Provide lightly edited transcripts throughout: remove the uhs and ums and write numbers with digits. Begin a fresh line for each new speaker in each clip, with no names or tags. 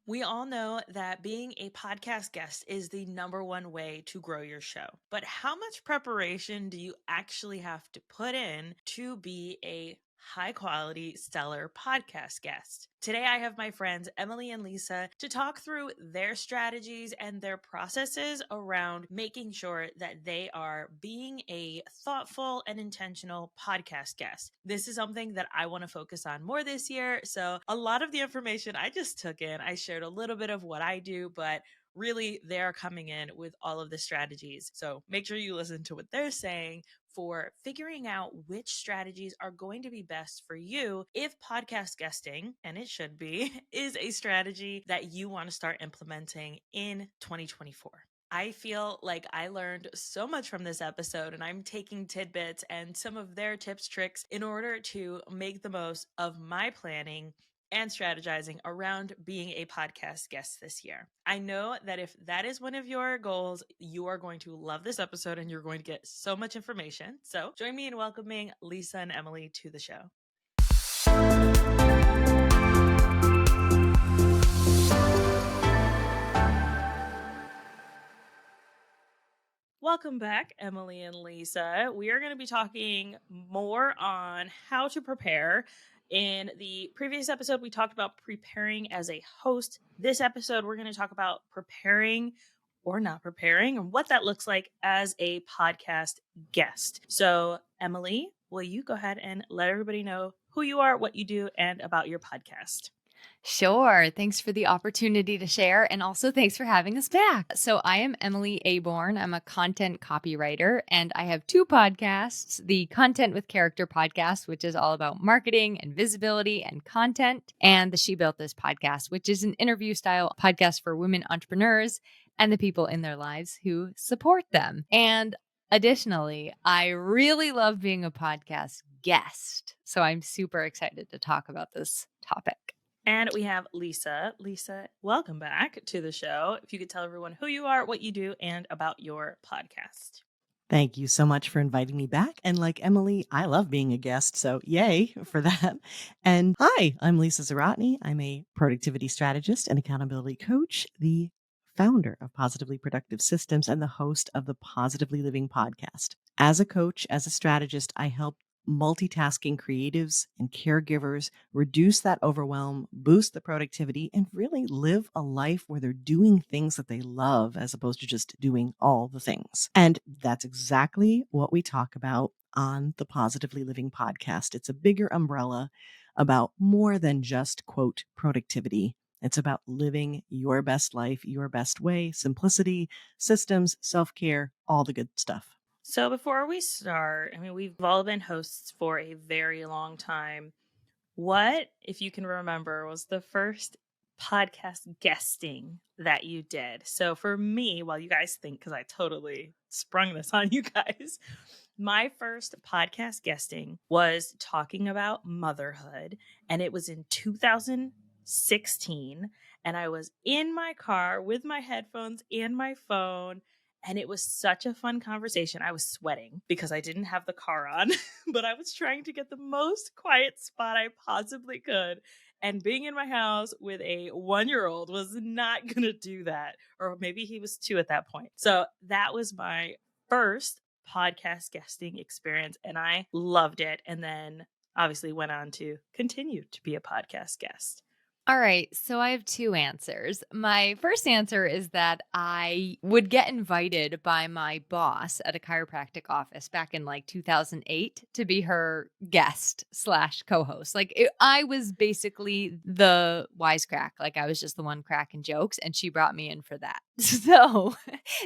We all know that being a podcast guest is the number one way to grow your show. But how much preparation do you actually have to put in to be a high quality, stellar podcast guest? Today, I have my friends Emily and Lisa to talk through their strategies and their processes around making sure that they are being a thoughtful and intentional podcast guest. This is something that I want to focus on more this year. So, a lot of the information I just took in, I shared a little bit of what I do, but really they're coming in with all of the strategies. So, make sure you listen to what they're saying for figuring out which strategies are going to be best for you if podcast guesting, and it should be, is a strategy that you want to start implementing in 2024. I feel like I learned so much from this episode, and I'm taking tidbits and some of their tips, tricks in order to make the most of my planning and strategizing around being a podcast guest this year. I know that if that is one of your goals, you are going to love this episode and you're going to get so much information. So join me in welcoming Lisa and Emily to the show. Welcome back, Emily and Lisa. We are going to be talking more on how to prepare. In the previous episode, we talked about preparing as a host. This episode, we're going to talk about preparing or not preparing and what that looks like as a podcast guest. So, Emily, will you go ahead and let everybody know who you are, what you do, and about your podcast?
Sure. Thanks for the opportunity to share. And also thanks for having us back. So I am Emily Aborn. I'm a content copywriter and I have two podcasts, the Content with Character podcast, which is all about marketing and visibility and content, and the She Built This podcast, which is an interview style podcast for women entrepreneurs and the people in their lives who support them. And additionally, I really love being a podcast guest. So I'm super excited to talk about this topic.
And we have Lisa. Lisa, welcome back to the show. If you could tell everyone who you are, what you do, and about your podcast.
Thank you so much for inviting me back. And like Emily, I love being a guest. So yay for that. And hi, I'm Lisa Zawrotny. I'm a productivity strategist and accountability coach, the founder of Positively Productive Systems and the host of the Positively Living podcast. As a coach, as a strategist, I help multitasking creatives and caregivers reduce that overwhelm, boost the productivity, and really live a life where they're doing things that they love as opposed to just doing all the things. And that's exactly what we talk about on the Positively Living podcast. It's a bigger umbrella about more than just, quote, productivity. It's about living your best life, your best way, simplicity, systems, self-care, all the good stuff.
So before we start, I mean, we've all been hosts for a very long time. What, if you can remember, was the first podcast guesting that you did? So for me, while you guys think, because I totally sprung this on you guys, my first podcast guesting was talking about motherhood, and it was in 2016. And I was in my car with my headphones and my phone. And it was such a fun conversation. I was sweating because I didn't have the car on, but I was trying to get the most quiet spot I possibly could. And being in my house with a 1-year-old was not going to do that. Or maybe he was 2 at that point. So that was my first podcast guesting experience. And I loved it. And then obviously went on to continue to be a podcast guest.
All right. So I have two answers. My first answer is that I would get invited by my boss at a chiropractic office back in like 2008 to be her guest / co-host. I was basically the wisecrack. Like I was just the one cracking jokes and she brought me in for that. So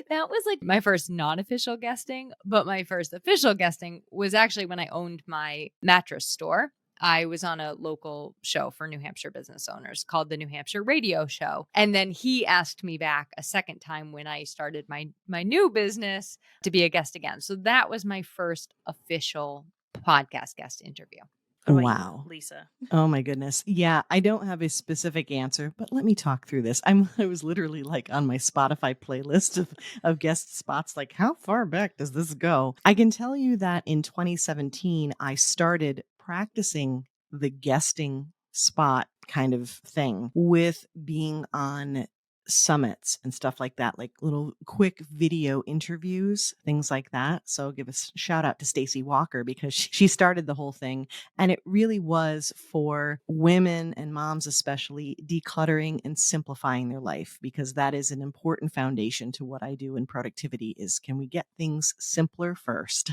that was like my first non-official guesting, but my first official guesting was actually when I owned my mattress store. I was on a local show for New Hampshire business owners called the New Hampshire Radio Show. And then he asked me back a second time when I started my new business to be a guest again. So that was my first official podcast guest interview.
Wow.
You, Lisa?
Oh my goodness. Yeah, I don't have a specific answer, but let me talk through this. I was literally like on my Spotify playlist of guest spots, like how far back does this go? I can tell you that in 2017, I started practicing the guesting spot kind of thing with being on summits and stuff like that, like little quick video interviews, things like that. So give a shout out to Stacey Walker because she started the whole thing. And it really was for women and moms, especially decluttering and simplifying their life, because that is an important foundation to what I do in productivity is, can we get things simpler first?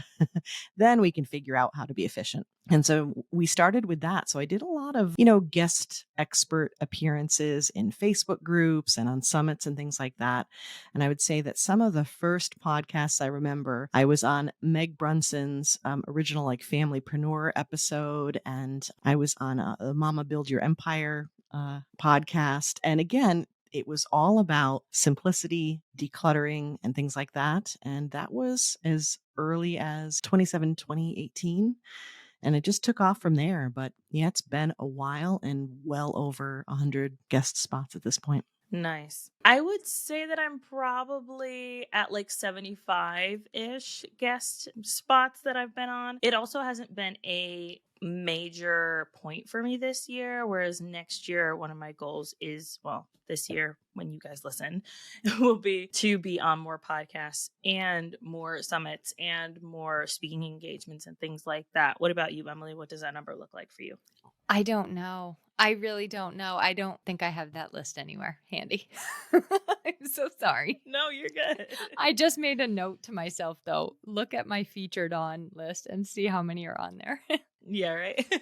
Then we can figure out how to be efficient. And so we started with that. So I did a lot of, guest expert appearances in Facebook groups and on summits and things like that. And I would say that some of the first podcasts I remember, I was on Meg Brunson's original like Familypreneur episode, and I was on a Mama Build Your Empire podcast. And again, it was all about simplicity, decluttering, and things like that. And that was as early as 2018. And it just took off from there. But yeah, it's been a while and well over 100 guest spots at this point.
Nice. I would say that I'm probably at like 75-ish guest spots that I've been on. It also hasn't been a major point for me this year, whereas next year, one of my goals is, well, this year when you guys listen, will be to be on more podcasts and more summits and more speaking engagements and things like that. What about you, Emily? What does that number look like for you?
I don't know. I really don't know. I don't think I have that list anywhere handy. I'm so sorry.
No, you're good.
I just made a note to myself, though. Look at my featured on list and see how many are on there.
Yeah, right.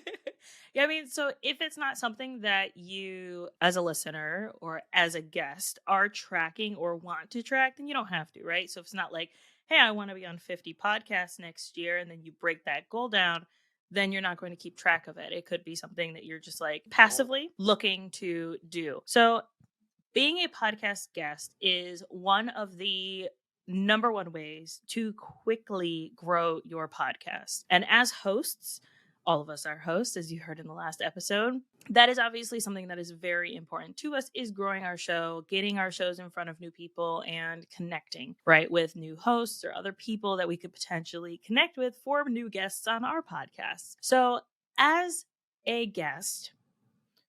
Yeah, I mean, so if it's not something that you, as a listener or as a guest, are tracking or want to track, then you don't have to, right? So if it's not like, hey, I want to be on 50 podcasts next year, and then you break that goal down, then you're not going to keep track of it. It could be something that you're just like passively looking to do. So being a podcast guest is one of the number one ways to quickly grow your podcast. And as hosts, all of us are hosts, as you heard in the last episode. That is obviously something that is very important to us, is growing our show, getting our shows in front of new people and connecting, right, with new hosts or other people that we could potentially connect with for new guests on our podcast. So as a guest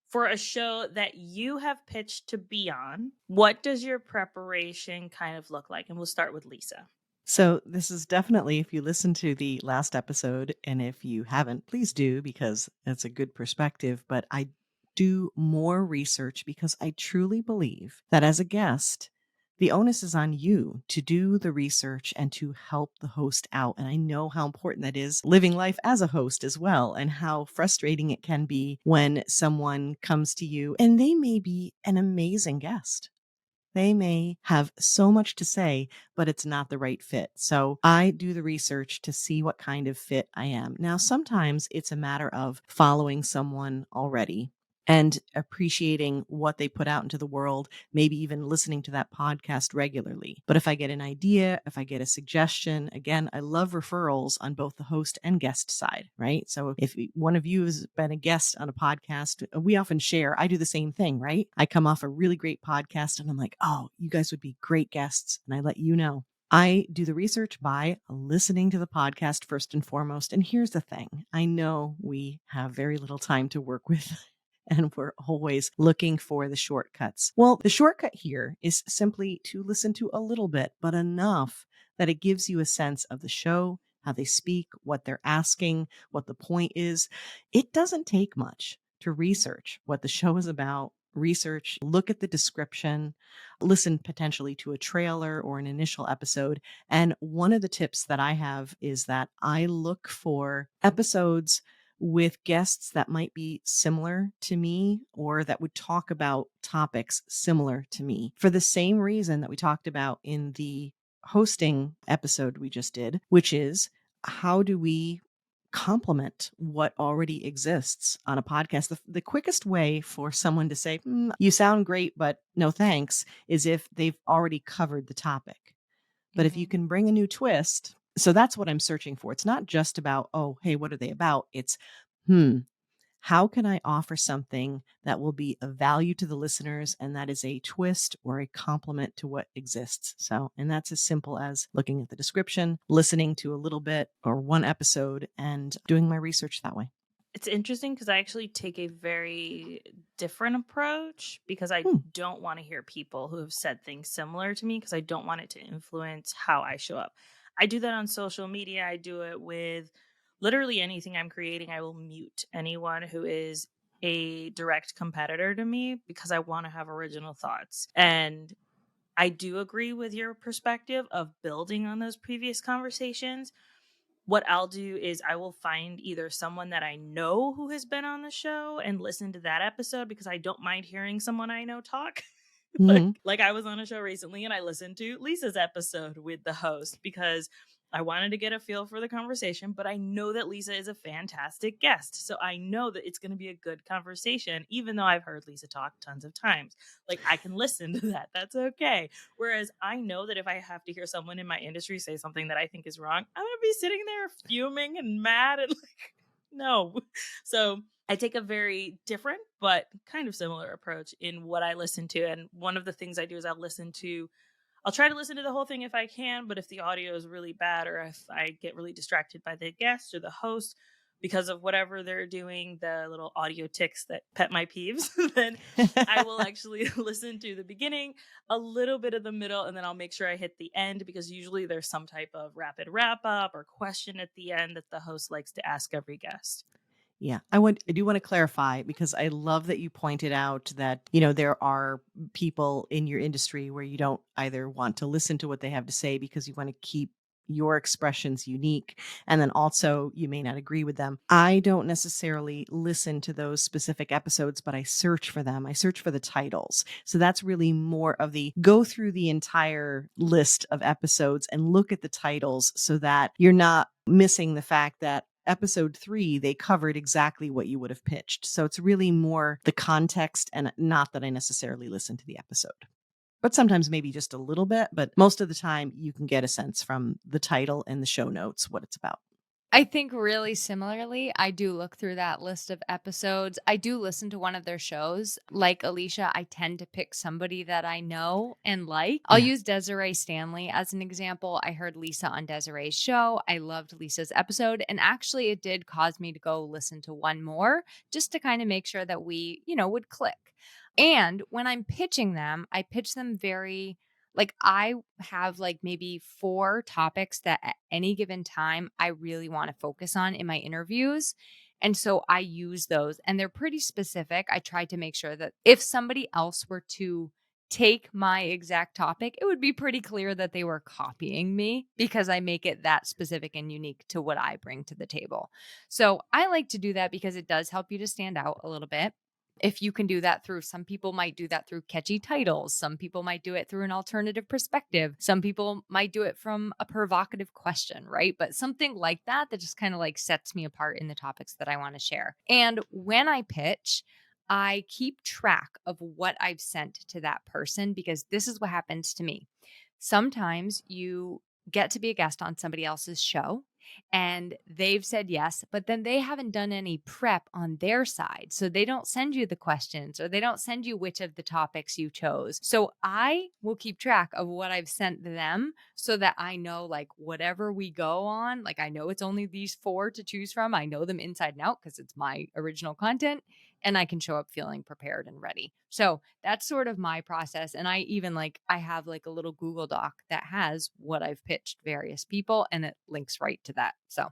for a show that you have pitched to be on, what does your preparation kind of look like? And we'll start with Lisa.
So this is definitely, if you listen to the last episode, and if you haven't, please do, because it's a good perspective. But I do more research because I truly believe that as a guest, the onus is on you to do the research and to help the host out. And I know how important that is living life as a host as well, and how frustrating it can be when someone comes to you and they may be an amazing guest. They may have so much to say, but it's not the right fit. So I do the research to see what kind of fit I am. Now, sometimes it's a matter of following someone already and appreciating what they put out into the world, maybe even listening to that podcast regularly. But if I get an idea, if I get a suggestion, again, I love referrals on both the host and guest side, right? So if one of you has been a guest on a podcast, we often share. I do the same thing, right? I come off a really great podcast and I'm like, oh, you guys would be great guests. And I let you know. I do the research by listening to the podcast first and foremost. And here's the thing. I know we have very little time to work with, and we're always looking for the shortcuts. Well, the shortcut here is simply to listen to a little bit, but enough that it gives you a sense of the show, how they speak, what they're asking, what the point is. It doesn't take much to research what the show is about. Research, look at the description, listen potentially to a trailer or an initial episode. And one of the tips that I have is that I look for episodes with guests that might be similar to me or that would talk about topics similar to me for the same reason that we talked about in the hosting episode we just did, which is how do we complement what already exists on a podcast? The quickest way for someone to say, you sound great, but no thanks, is if they've already covered the topic. But if you can bring a new twist, so that's what I'm searching for. It's not just about, oh, hey, what are they about? It's, how can I offer something that will be of value to the listeners? And that is a twist or a complement to what exists. So, and that's as simple as looking at the description, listening to a little bit or one episode and doing my research that way.
It's interesting because I actually take a very different approach because I
Hmm.
don't want to hear people who have said things similar to me because I don't want it to influence how I show up. I do that on social media. I do it with literally anything I'm creating. I will mute anyone who is a direct competitor to me because I want to have original thoughts. And I do agree with your perspective of building on those previous conversations. What I'll do is I will find either someone that I know who has been on the show and listen to that episode because I don't mind hearing someone I know talk. like,
Hmm.
like I was on a show recently and I listened to Lisa's episode with the host because I wanted to get a feel for the conversation, but I know that Lisa is a fantastic guest. So I know that it's going to be a good conversation, even though I've heard Lisa talk tons of times. Like I can listen to that. That's okay. Whereas I know that if I have to hear someone in my industry say something that I think is wrong, I'm going to be sitting there fuming and mad and like, no. So I take a very different but kind of similar approach in what I listen to. And one of the things I do is I'll try to listen to the whole thing if I can, but if the audio is really bad or if I get really distracted by the guest or the host because of whatever they're doing, the little audio ticks that pet my peeves, then I will actually listen to the beginning, a little bit of the middle, and then I'll make sure I hit the end because usually there's some type of rapid wrap up or question at the end that the host likes to ask every guest.
Yeah, I do want to clarify because I love that you pointed out that, there are people in your industry where you don't either want to listen to what they have to say because you want to keep your expressions unique, and then also you may not agree with them. I don't necessarily listen to those specific episodes, but I search for them. I search for the titles. So that's really more of the go through the entire list of episodes and look at the titles so that you're not missing the fact that episode 3 they covered exactly what you would have pitched. So it's really more the context, and not that I necessarily listen to the episode, but sometimes maybe just a little bit. But most of the time you can get a sense from the title and the show notes what it's about.
I think really similarly, I do look through that list of episodes. I do listen to one of their shows. Like Alicia, I tend to pick somebody that I know and like. I'll
Yeah.
use Desiree Stanley as an example. I heard Lisa on Desiree's show. I loved Lisa's episode. And actually, it did cause me to go listen to one more just to kind of make sure that we, would click. And when I'm pitching them, I pitch them very like I have like maybe 4 topics that at any given time I really want to focus on in my interviews. And so I use those and they're pretty specific. I try to make sure that if somebody else were to take my exact topic, it would be pretty clear that they were copying me because I make it that specific and unique to what I bring to the table. So I like to do that because it does help you to stand out a little bit. If you can do that through, some people might do that through catchy titles. Some people might do it through an alternative perspective. Some people might do it from a provocative question, right? But something like that, that just kind of like sets me apart in the topics that I want to share. And when I pitch, I keep track of what I've sent to that person because this is what happens to me. Sometimes you get to be a guest on somebody else's show and they've said yes, but then they haven't done any prep on their side. So they don't send you the questions or they don't send you which of the topics you chose. So I will keep track of what I've sent them so that I know, like, whatever we go on, like, I know it's only these 4 to choose from. I know them inside and out because it's my original content and I can show up feeling prepared and ready. So that's sort of my process. And I even I have like a little Google Doc that has what I've pitched various people and it links right to that. So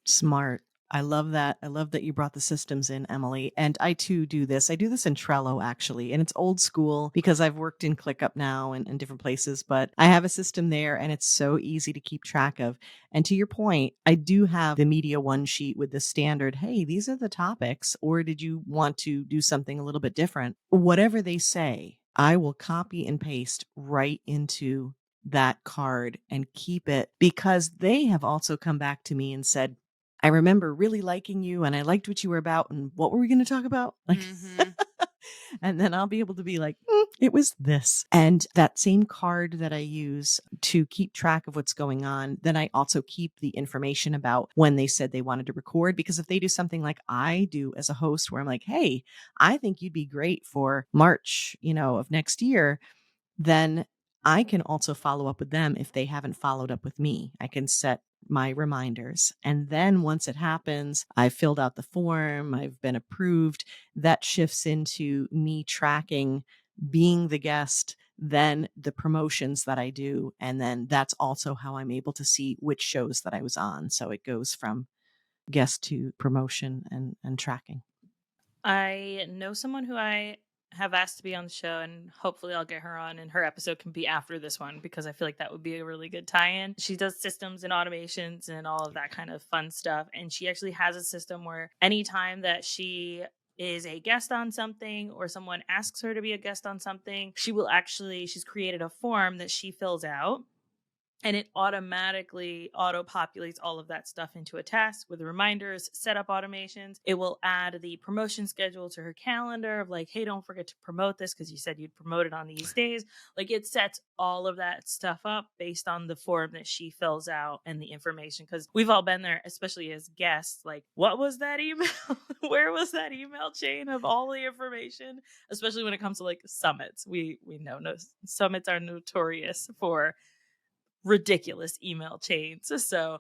Smart. I love that. I love that you brought the systems in, Emily. And I too do this. I do this in Trello, actually. And it's old school because I've worked in ClickUp now and different places, but I have a system there and it's so easy to keep track of. And to your point, I do have the media one sheet with the standard, hey, these are the topics, or did you want to do something a little bit different? Whatever they say, I will copy and paste right into that card and keep it because they have also come back to me and said, I remember really liking you and I liked what you were about. And what were we going to talk about? Like,
mhm.
and then I'll be able to be like, it was this. And that same card that I use to keep track of what's going on, then I also keep the information about when they said they wanted to record. Because if they do something like I do as a host, where I'm like, hey, I think you'd be great for March, of next year, then I can also follow up with them if they haven't followed up with me. I can set my reminders. And then once it happens, I've filled out the form, I've been approved, that shifts into me tracking being the guest, then the promotions that I do. And then that's also how I'm able to see which shows that I was on. So it goes from guest to promotion and tracking.
I know someone who I have asked to be on the show, and hopefully I'll get her on, and her episode can be after this one because I feel like that would be a really good tie-in. She does systems and automations and all of that kind of fun stuff, and she actually has a system where anytime that she is a guest on something or someone asks her to be a guest on something, she's created a form that she fills out, and it automatically auto-populates all of that stuff into a task with reminders, setup automations. It will add the promotion schedule to her calendar of like, hey, don't forget to promote this because you said you'd promote it on these days. Like, it sets all of that stuff up based on the form that she fills out and the information. Because we've all been there, especially as guests, like, what was that email? Where was that email chain of all the information? Especially when it comes to like summits. We know summits are notorious for ridiculous email chains. So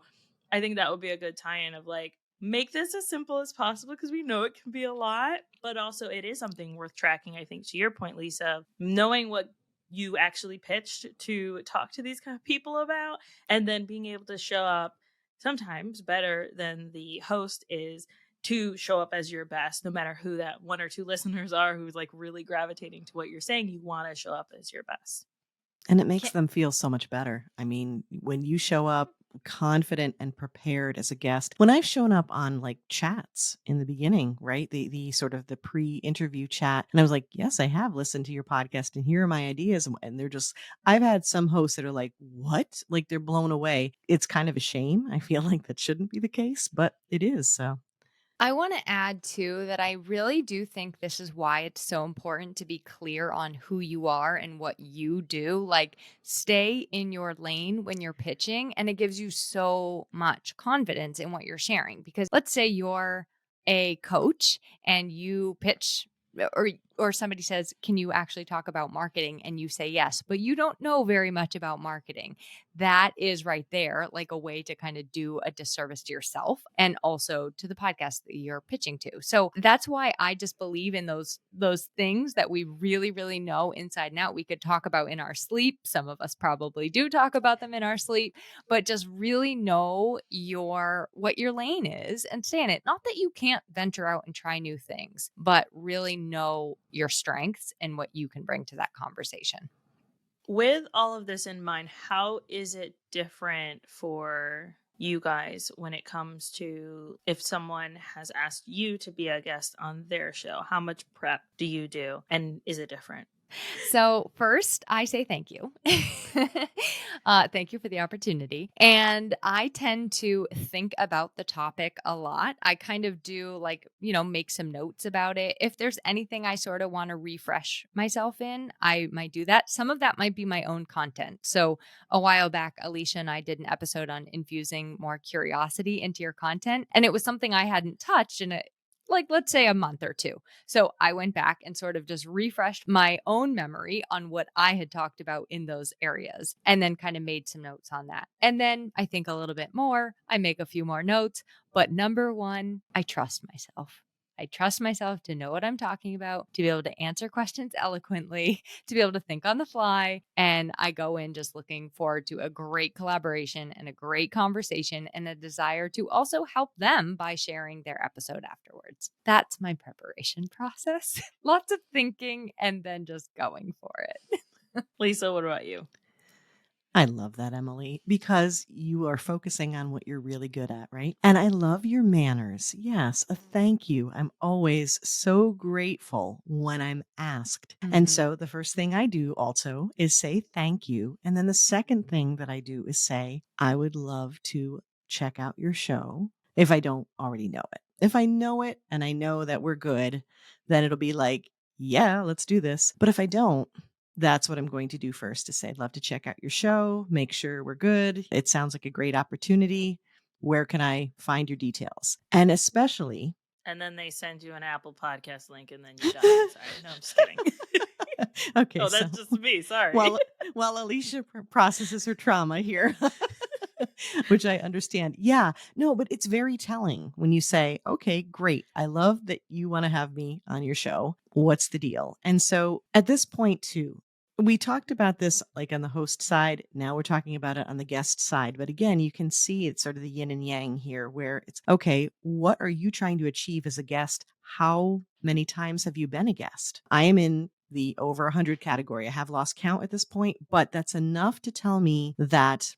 I think that would be a good tie-in of like, make this as simple as possible because we know it can be a lot, but also it is something worth tracking. I think to your point, Lisa, knowing what you actually pitched to talk to these kind of people about, and then being able to show up sometimes better than the host is to show up as your best, no matter who that one or two listeners are who's like really gravitating to what you're saying. You want to show up as your best.
And it makes them feel so much better. I mean, when you show up confident and prepared as a guest, when I've shown up on like chats in the beginning, right? The sort of the pre-interview chat, and I was like, yes, I have listened to your podcast and here are my ideas. And they're just, I've had some hosts that are like, what? Like they're blown away. It's kind of a shame. I feel like that shouldn't be the case, but it is. So
I want to add too that I really do think this is why it's so important to be clear on who you are and what you do. Like, stay in your lane when you're pitching, and it gives you so much confidence in what you're sharing. Because let's say you're a coach and you pitch or somebody says, "Can you actually talk about marketing?" and you say yes, but you don't know very much about marketing. That is right there like a way to kind of do a disservice to yourself and also to the podcast that you're pitching to. So that's why I just believe in those things that we really really know inside and out. We could talk about in our sleep. Some of us probably do talk about them in our sleep, but just really know what your lane is and stay in it. Not that you can't venture out and try new things, but really know your strengths and what you can bring to that conversation.
With all of this in mind, how is it different for you guys when it comes to if someone has asked you to be a guest on their show? How much prep do you do? And is it different?
So first, I say thank you. Thank you for the opportunity. And I tend to think about the topic a lot. I kind of do like, make some notes about it. If there's anything I sort of want to refresh myself in, I might do that. Some of that might be my own content. So a while back, Alicia and I did an episode on infusing more curiosity into your content. And it was something I hadn't touched in let's say a month or two. So I went back and sort of just refreshed my own memory on what I had talked about in those areas and then kind of made some notes on that. And then I think a little bit more, I make a few more notes. But number one, I trust myself. I trust myself to know what I'm talking about, to be able to answer questions eloquently, to be able to think on the fly. And I go in just looking forward to a great collaboration and a great conversation and a desire to also help them by sharing their episode afterwards. That's my preparation process. Lots of thinking and then just going for it.
Lisa, what about you?
I love that, Emily, because you are focusing on what you're really good at, right? And I love your manners. Yes, a thank you. I'm always so grateful when I'm asked. And so the first thing I do also is say thank you. And then the second thing that I do is say, I would love to check out your show if I don't already know it. If I know it and I know that we're good, then it'll be like, yeah, let's do this. But if I don't, that's what I'm going to do first, to say, I'd love to check out your show, make sure we're good. It sounds like a great opportunity. Where can I find your details? And especially.
And then they send you an Apple Podcast link and then you die. Sorry. No, I'm just kidding.
Okay.
Oh, that's just me. Sorry.
While Alicia processes her trauma here. which I understand. Yeah, no, but it's very telling when you say, okay, great. I love that you want to have me on your show. What's the deal? And so at this point, too, we talked about this like on the host side. Now we're talking about it on the guest side. But again, you can see it's sort of the yin and yang here, where it's okay, what are you trying to achieve as a guest? How many times have you been a guest? I am in the over 100 category. I have lost count at this point, but that's enough to tell me that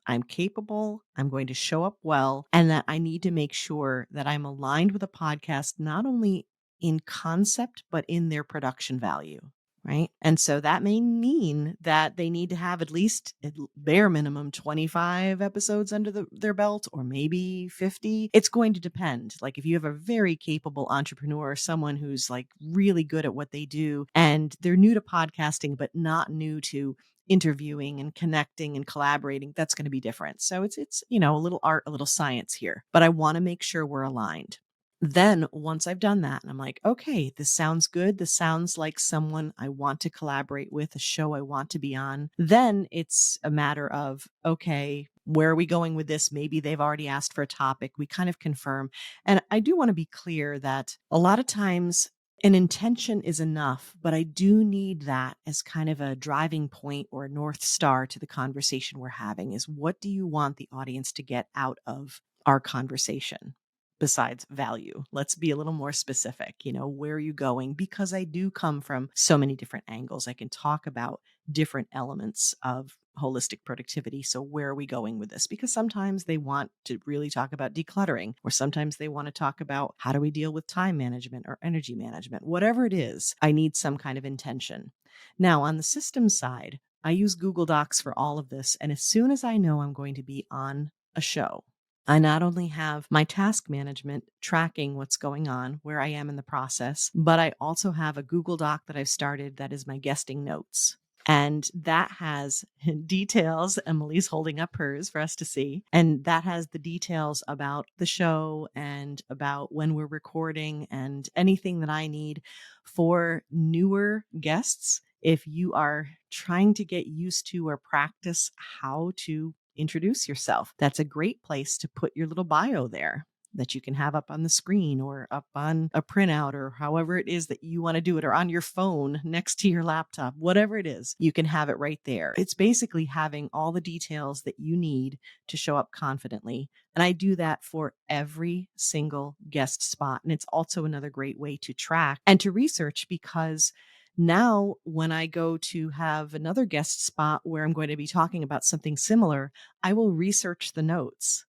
I'm capable, I'm going to show up well, and that I need to make sure that I'm aligned with a podcast, not only in concept, but in their production value. Right. And so that may mean that they need to have at least at bare minimum 25 episodes under their belt, or maybe 50. It's going to depend. Like if you have a very capable entrepreneur, someone who's like really good at what they do, and they're new to podcasting, but not new to interviewing and connecting and collaborating, that's going to be different. So it's, a little art, a little science here, but I want to make sure we're aligned. Then once I've done that and I'm like, okay, this sounds good. This sounds like someone I want to collaborate with, a show I want to be on. Then it's a matter of, okay, where are we going with this? Maybe they've already asked for a topic. We kind of confirm. And I do want to be clear that a lot of times an intention is enough, but I do need that as kind of a driving point or a North Star to the conversation we're having is, what do you want the audience to get out of our conversation? Besides value, let's be a little more specific. Where are you going? Because I do come from so many different angles. I can talk about different elements of holistic productivity. So where are we going with this? Because sometimes they want to really talk about decluttering, or sometimes they want to talk about how do we deal with time management or energy management. Whatever it is, I need some kind of intention. Now, on the system side, I use Google Docs for all of this. And as soon as I know I'm going to be on a show, I not only have my task management tracking what's going on, where I am in the process, but I also have a Google Doc that I've started that is my guesting notes. And that has details. Emily's holding up hers for us to see. And that has the details about the show and about when we're recording and anything that I need for newer guests. If you are trying to get used to or practice how to introduce yourself, that's a great place to put your little bio there that you can have up on the screen or up on a printout, or however it is that you want to do it, or on your phone next to your laptop, whatever it is, you can have it right there. It's basically having all the details that you need to show up confidently. And I do that for every single guest spot. And it's also another great way to track and to research, because now, when I go to have another guest spot where I'm going to be talking about something similar, I will research the notes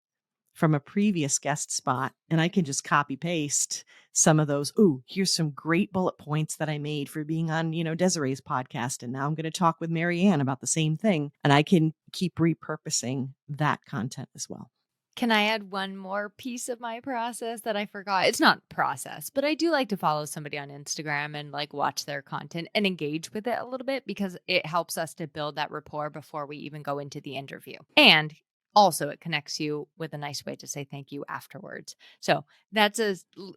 from a previous guest spot, and I can just copy paste some of those. Ooh, here's some great bullet points that I made for being on, Desiree's podcast. And now I'm going to talk with Marianne about the same thing. And I can keep repurposing that content as well.
Can I add one more piece of my process that I forgot? It's not process, but I do like to follow somebody on Instagram and like watch their content and engage with it a little bit, because it helps us to build that rapport before we even go into the interview. And also, it connects you with a nice way to say thank you afterwards. So that's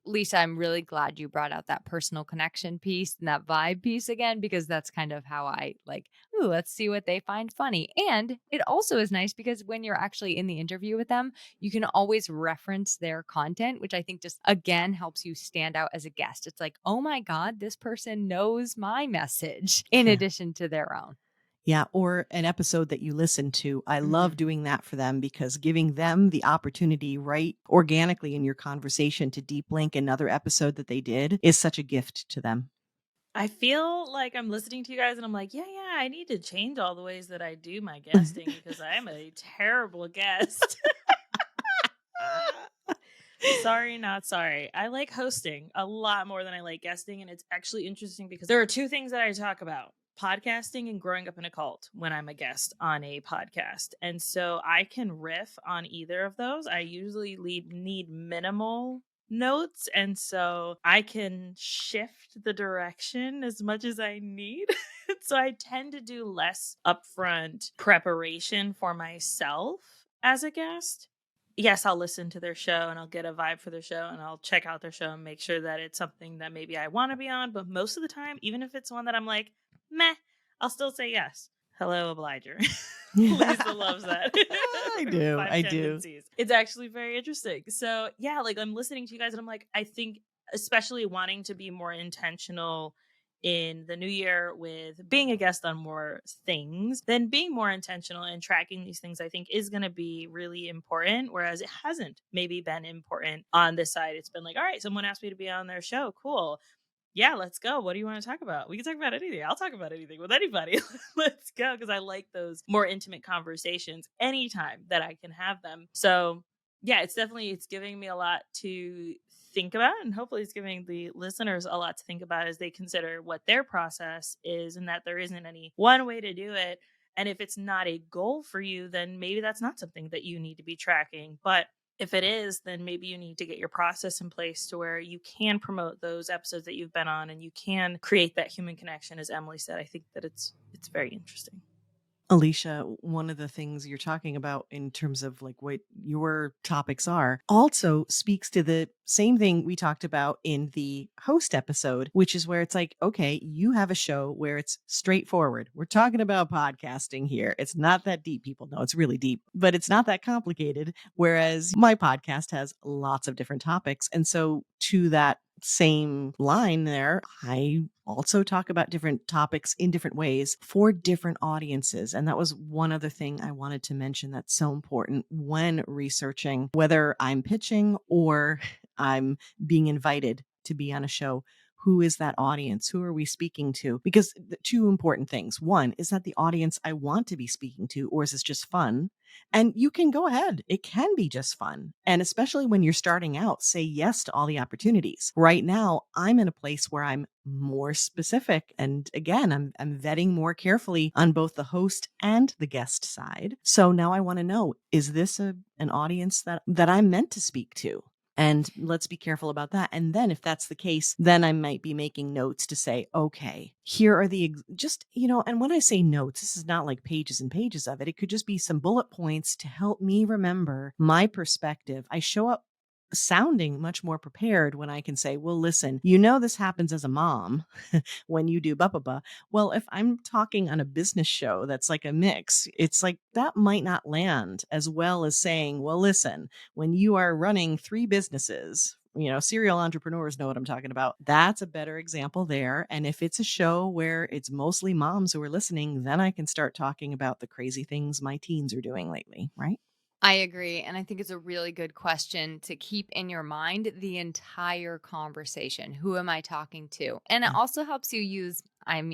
Lisa, I'm really glad you brought out that personal connection piece and that vibe piece again, because that's kind of how I like, ooh, let's see what they find funny. And it also is nice because when you're actually in the interview with them, you can always reference their content, which I think just again helps you stand out as a guest. It's like, oh my God, this person knows my message in addition to their own.
Yeah, or an episode that you listen to. I love doing that for them, because giving them the opportunity right organically in your conversation to deep link another episode that they did is such a gift to them.
I feel like I'm listening to you guys and I'm like, yeah, I need to change all the ways that I do my guesting because I'm a terrible guest. Sorry, not sorry. I like hosting a lot more than I like guesting. And it's actually interesting because there are two things that I talk about: podcasting and growing up in a cult when I'm a guest on a podcast. And so I can riff on either of those. I usually need minimal notes. And so I can shift the direction as much as I need. So I tend to do less upfront preparation for myself as a guest. Yes, I'll listen to their show and I'll get a vibe for their show and I'll check out their show and make sure that it's something that maybe I want to be on. But most of the time, even if it's one that I'm like, meh, I'll still say yes. Hello, Obliger. Lisa loves that.
I do.
Five
I do.
tendencies. It's actually very interesting. So, yeah, like I'm listening to you guys and I'm like, I think, especially wanting to be more intentional in the new year with being a guest on more things, then being more intentional and tracking these things, I think is going to be really important. Whereas it hasn't maybe been important on this side. It's been like, all right, someone asked me to be on their show. Cool. Yeah, let's go. What do you want to talk about? We can talk about anything. I'll talk about anything with anybody. Let's go. Because I like those more intimate conversations anytime that I can have them. So yeah, it's giving me a lot to think about. And hopefully it's giving the listeners a lot to think about as they consider what their process is and that there isn't any one way to do it. And if it's not a goal for you, then maybe that's not something that you need to be tracking. But if it is, then maybe you need to get your process in place to where you can promote those episodes that you've been on and you can create that human connection. As Emily said, I think that it's very interesting.
Alicia, one of the things you're talking about in terms of like what your topics are also speaks to the same thing we talked about in the host episode, which is where it's like, okay, you have a show where it's straightforward. We're talking about podcasting here. It's not that deep. People know it's really deep, but it's not that complicated. Whereas my podcast has lots of different topics. And so to that same line there, I also talk about different topics in different ways for different audiences. And that was one other thing I wanted to mention that's so important when researching, whether I'm pitching or I'm being invited to be on a show. Who is that audience? Who are we speaking to? Because the two important things. One, is that the audience I want to be speaking to, or is this just fun? And you can go ahead. It can be just fun. And especially when you're starting out, say yes to all the opportunities. Right now, I'm in a place where I'm more specific. And again, I'm vetting more carefully on both the host and the guest side. So now I want to know, is this an audience that I'm meant to speak to? And let's be careful about that. And then if that's the case, then I might be making notes to say, okay, here are just, and when I say notes, this is not like pages and pages of it. It could just be some bullet points to help me remember my perspective. I show up sounding much more prepared when I can say, well, listen, this happens as a mom when you do blah, blah, blah. Well, if I'm talking on a business show that's like a mix, it's like that might not land as well as saying, well, listen, when you are running 3 businesses, serial entrepreneurs know what I'm talking about. That's a better example there. And if it's a show where it's mostly moms who are listening, then I can start talking about the crazy things my teens are doing lately, right?
I agree. And I think it's a really good question to keep in your mind the entire conversation. Who am I talking to? And it also helps you use, I'm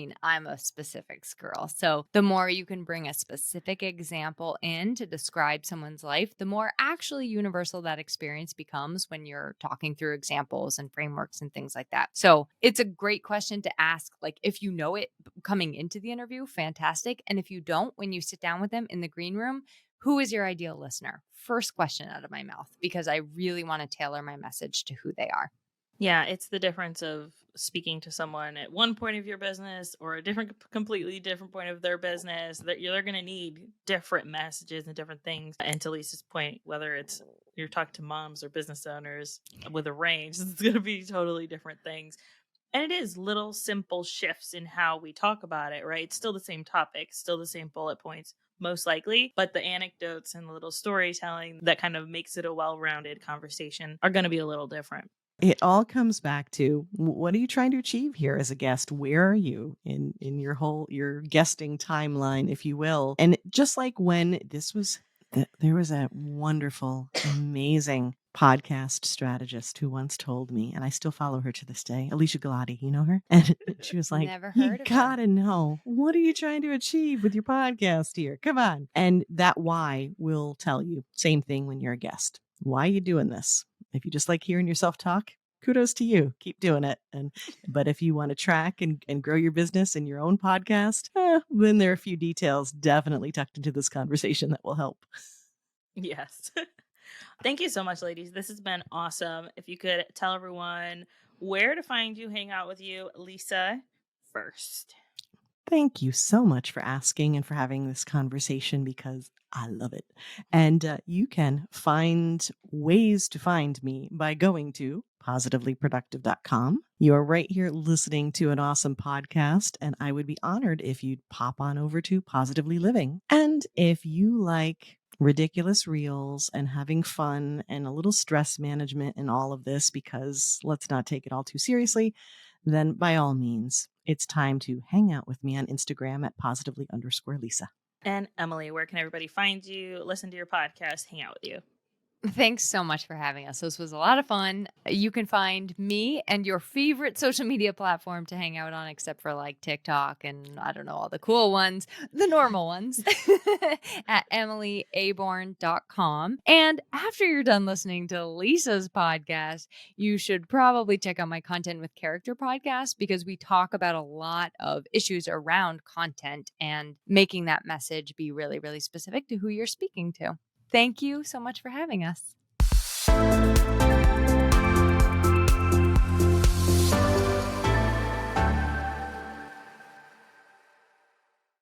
a specifics girl. So the more you can bring a specific example in to describe someone's life, the more actually universal that experience becomes when you're talking through examples and frameworks and things like that. So it's a great question to ask. Like, if you know it coming into the interview, fantastic. And if you don't, when you sit down with them in the green room, who is your ideal listener? First question out of my mouth, because I really want to tailor my message to who they are.
Yeah, it's the difference of speaking to someone at one point of your business or a completely different point of their business, that they're going to need different messages and different things. And to Lisa's point, whether it's you're talking to moms or business owners with a range, it's going to be totally different things. And it is little simple shifts in how we talk about it, right? It's still the same topic, still the same bullet points, most likely, but the anecdotes and the little storytelling that kind of makes it a well-rounded conversation are going to be a little different.
It all comes back to, what are you trying to achieve here as a guest? Where are you in your guesting timeline, if you will? And just like when there was a wonderful, amazing podcast strategist who once told me, and I still follow her to this day, Alicia Galati, you know her? And she was like,
Never
you
heard of her.
gotta know, what are you trying to achieve with your podcast here? Come on. And that why will tell you. Same thing when you're a guest. Why are you doing this? If you just like hearing yourself talk, kudos to you. Keep doing it. But if you want to track and grow your business in your own podcast, then there are a few details definitely tucked into this conversation that will help.
Yes. Thank you so much, ladies. This has been awesome. If you could tell everyone where to find you, hang out with you, Lisa, first.
Thank you so much for asking and for having this conversation, because I love it. And you can find ways to find me by going to positivelyproductive.com. You are right here listening to an awesome podcast, and I would be honored if you'd pop on over to Positively Living. And if you like ridiculous reels and having fun and a little stress management in all of this, because let's not take it all too seriously, then by all means, it's time to hang out with me on Instagram at positively_Lisa.
And Emily, where can everybody find you, listen to your podcast, hang out with you?
Thanks so much for having us. This was a lot of fun. You can find me and your favorite social media platform to hang out on, except for like TikTok and I don't know, all the cool ones, the normal ones, at emilyaborn.com. And after you're done listening to Lisa's podcast, you should probably check out my Content with Character podcast, because we talk about a lot of issues around content and making that message be really, really specific to who you're speaking to. Thank you so much for having us.